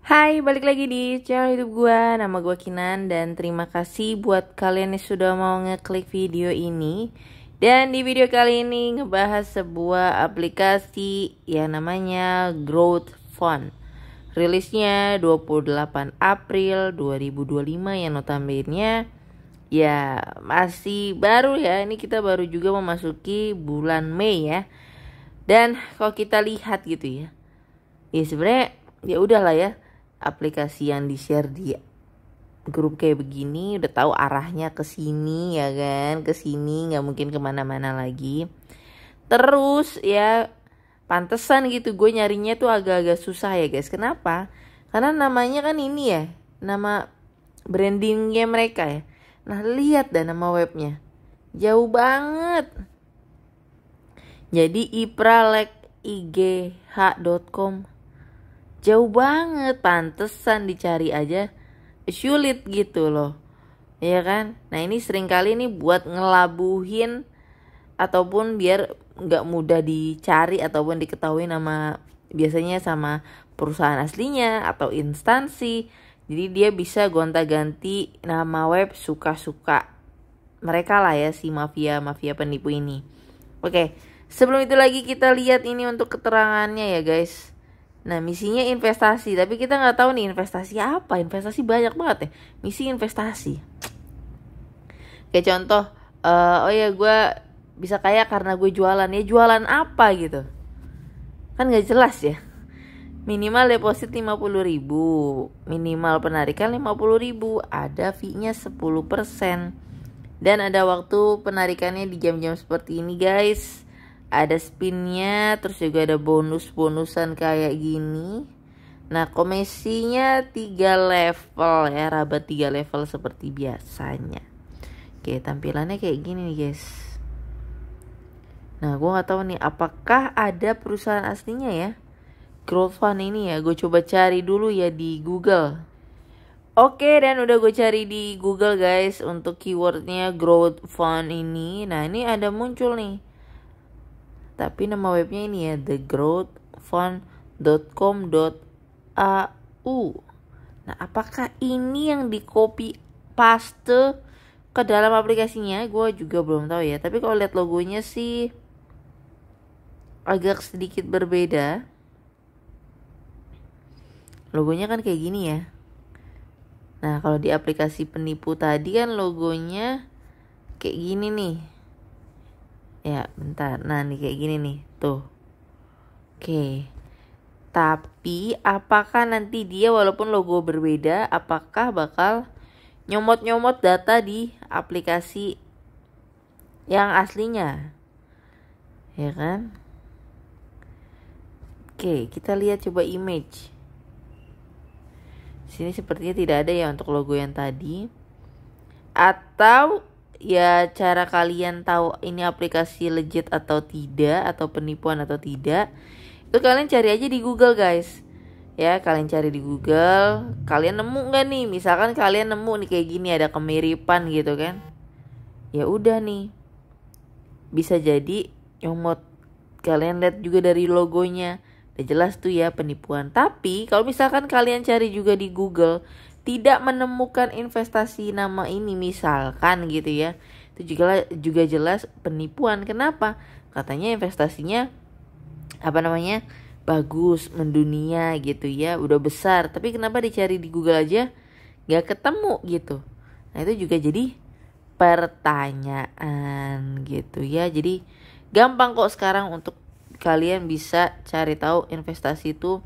Hai, balik lagi di channel YouTube gua. Nama gua Kinan dan terima kasih buat kalian yang sudah mau ngeklik video ini. Dan di video kali ini ngebahas sebuah aplikasi yang namanya Growth Fund. Rilisnya 28 April 2025 yang notabene ya masih baru ya. Ini kita baru juga memasuki bulan Mei ya. Dan kalau kita lihat gitu ya. Ya sebenarnya ya udahlah ya. Aplikasi yang di-share di grup kayak begini udah tahu arahnya ke sini ya kan, ke sini nggak mungkin kemana-mana lagi. Terus ya pantesan gitu gue nyarinya tuh agak-agak susah ya guys. Kenapa? Karena namanya kan ini ya, nama brandingnya mereka ya. Nah lihat dah nama webnya, jauh banget. Jadi ipralekigh.com, jauh banget, pantesan dicari aja sulit gitu loh, ya kan? Nah ini seringkali nih buat ngelabuhin ataupun biar nggak mudah dicari ataupun diketahui nama biasanya sama perusahaan aslinya atau instansi. Jadi dia bisa gonta-ganti nama web suka-suka mereka lah ya, si mafia penipu ini. Oke, sebelum itu lagi kita lihat ini untuk keterangannya ya guys. Nah misinya investasi, tapi kita nggak tahu nih investasi apa. Investasi banyak banget ya, misi investasi. Kayak contoh, oh ya gue bisa kaya karena gue jualan. Ya jualan apa gitu, kan nggak jelas ya. Minimal deposit 50.000, minimal penarikan 50.000, ada fee-nya 10%. Dan ada waktu penarikannya di jam-jam seperti ini guys. Ada spinnya, terus juga ada bonus-bonusan kayak gini. Nah komisinya 3 level ya, rabat 3 level seperti biasanya. Oke, tampilannya kayak gini nih guys. Nah gue gak tahu nih apakah ada perusahaan aslinya ya Growth Fund ini ya. Gue coba cari dulu ya di Google. Oke, dan udah gue cari di Google guys untuk keywordnya Growth Fund ini. Nah ini ada muncul nih, tapi nama webnya ini ya, thegrowthfund.com.au. Nah apakah ini yang di copy paste ke dalam aplikasinya? Gue juga belum tahu ya. Tapi kalau lihat logonya sih agak sedikit berbeda. Logonya kan kayak gini ya. Nah kalau di aplikasi penipu tadi kan logonya kayak gini nih. Ya bentar, nah nih kayak gini nih tuh. Oke, tapi apakah nanti dia walaupun logo berbeda, apakah bakal nyomot-nyomot data di aplikasi yang aslinya, ya kan? Oke, kita lihat coba image. Sini sepertinya tidak ada ya untuk logo yang tadi. Atau ya cara kalian tahu ini aplikasi legit atau tidak, atau penipuan atau tidak, itu kalian cari aja di Google guys. Ya kalian cari di Google, kalian nemu nggak nih? Misalkan kalian nemu nih kayak gini ada kemiripan gitu kan, ya udah nih bisa jadi nyomot. Kalian lihat juga dari logonya udah jelas tuh ya penipuan. Tapi kalau misalkan kalian cari juga di Google tidak menemukan investasi nama ini misalkan gitu ya, itu juga jelas penipuan. Kenapa? Katanya investasinya bagus, mendunia gitu ya, udah besar. Tapi kenapa dicari di Google aja gak ketemu gitu? Nah itu juga jadi pertanyaan gitu ya. Jadi gampang kok sekarang untuk kalian bisa cari tahu investasi itu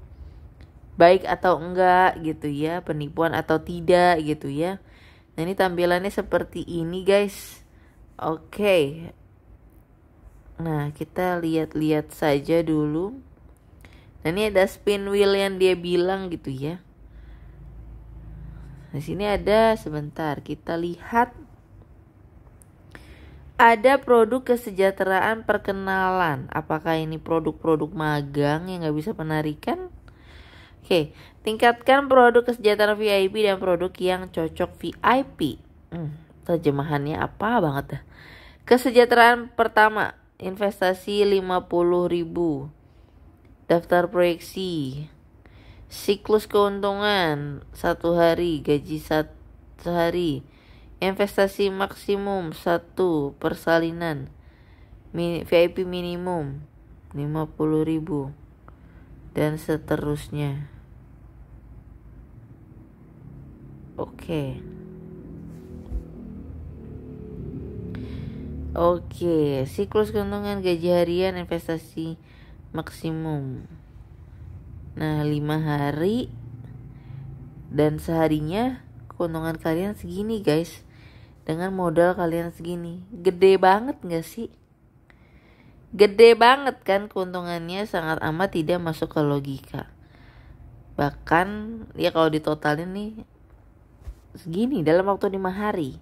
baik atau enggak gitu ya, penipuan atau tidak gitu ya. Nah ini tampilannya seperti ini guys. Oke, nah kita lihat-lihat saja dulu. Nah ini ada spin wheel yang dia bilang gitu ya. Di sini ada, sebentar kita lihat, ada produk kesejahteraan perkenalan. Apakah ini produk-produk magang yang gak bisa penarikan? Oke, tingkatkan produk kesejahteraan VIP dan produk yang cocok VIP. Terjemahannya apa banget dah. Kesejahteraan pertama, investasi 50.000. Daftar proyeksi. Siklus keuntungan 1 hari, gaji sehari, investasi maksimum 1, persalinan, VIP minimum 50.000, dan seterusnya. Oke, siklus keuntungan gaji harian, investasi maksimum. Nah, 5 hari dan seharinya keuntungan kalian segini guys. Dengan modal kalian segini. Gede banget gak sih? Gede banget kan keuntungannya, sangat amat tidak masuk ke logika. Bahkan ya kalau ditotalin nih segini dalam waktu 5 hari.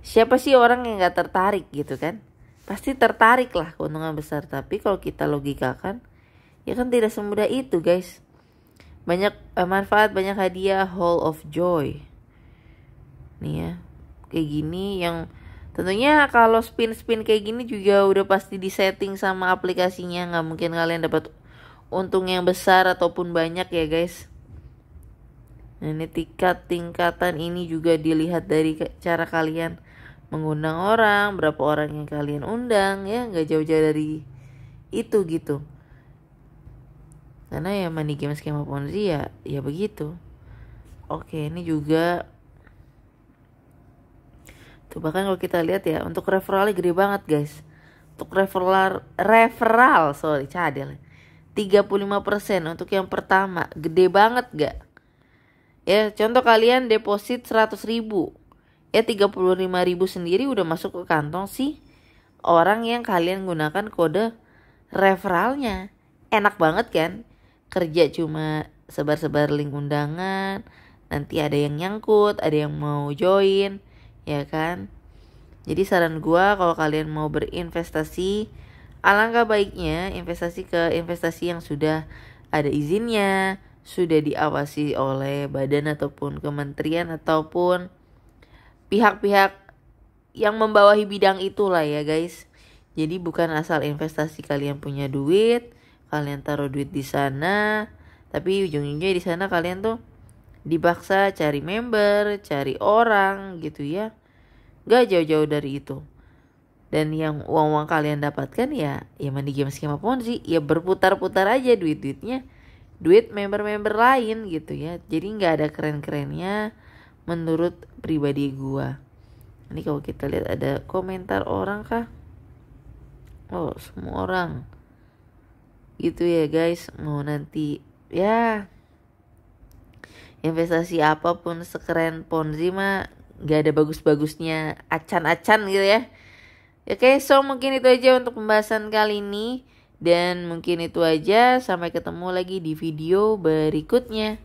Siapa sih orang yang gak tertarik gitu kan? Pasti tertarik lah keuntungan besar. Tapi kalau kita logikakan, ya kan tidak semudah itu guys. Banyak manfaat, banyak hadiah, Hall of Joy. Nih ya, kayak gini yang tentunya kalau spin kayak gini juga udah pasti disetting sama aplikasinya. Gak mungkin kalian dapat untung yang besar ataupun banyak ya guys. Nah, ini tingkatan ini juga dilihat dari cara kalian mengundang orang, berapa orang yang kalian undang, ya nggak jauh-jauh dari itu gitu. Karena ya money game skema Ponzi ya begitu. Oke, ini juga tuh, bahkan kalau kita lihat ya, untuk referralnya gede banget guys. Untuk referral sorry cadel 35% untuk yang pertama, gede banget gak? Ya contoh kalian deposit 100.000, ya 35.000 sendiri udah masuk ke kantong sih orang yang kalian gunakan kode referralnya. Enak banget kan? Kerja cuma sebar-sebar link undangan, nanti ada yang nyangkut, ada yang mau join, ya kan? Jadi saran gua kalau kalian mau berinvestasi, alangkah baiknya investasi ke investasi yang sudah ada izinnya, sudah diawasi oleh badan ataupun kementerian ataupun pihak-pihak yang membawahi bidang itulah ya guys. Jadi bukan asal investasi kalian punya duit, kalian taruh duit di sana, tapi ujung-ujungnya di sana kalian tuh dipaksa cari member, cari orang gitu ya. Gak jauh-jauh dari itu. Dan yang uang-uang kalian dapatkan ya money game skema Ponzi, ya berputar-putar aja duit-duitnya, duit member-member lain gitu ya. Jadi gak ada keren-kerennya menurut pribadi gua. Ini kalau kita lihat ada komentar orang kah? Oh, semua orang gitu ya guys. Mau nanti ya investasi apapun sekeren Ponzi mah gak ada bagus-bagusnya, acan-acan gitu ya. Oke, so mungkin itu aja untuk pembahasan kali ini. Dan mungkin itu aja, sampai ketemu lagi di video berikutnya.